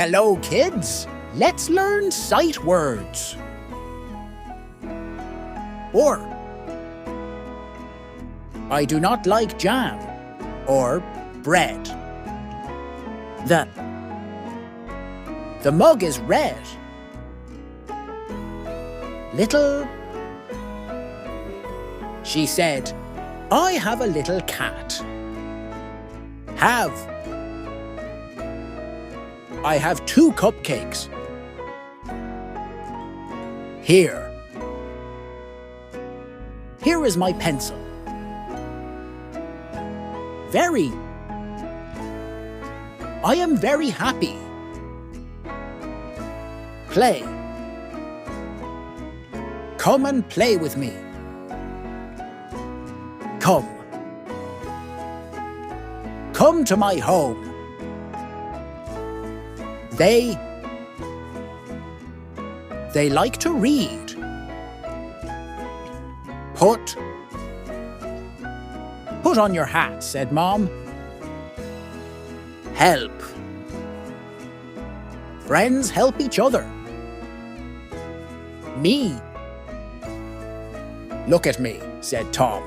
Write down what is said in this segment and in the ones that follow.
Hello, kids. Let's learn sight words. Or, I do not like jam or bread. The mug is red. Little, she said, I have a little cat. Have, I have 2 cupcakes. Here is my pencil. Very, I am very happy. Play, come and play with me. Come to my home. They like to read. Put on your hat, said Mom. Help. Friends help each other. Me. Look at me, said Tom.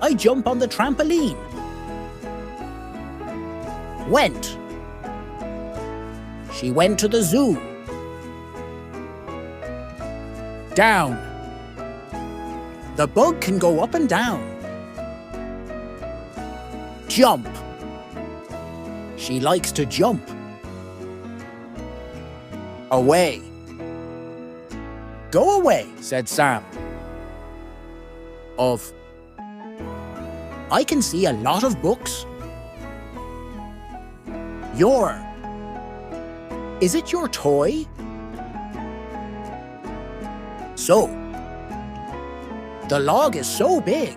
I jump on the trampoline. Went. She went to the zoo. Down. The bug can go up and down. Jump. She likes to jump. Away. Go away, said Sam. I can see a lot of books. Is it your toy? So, the log is so big.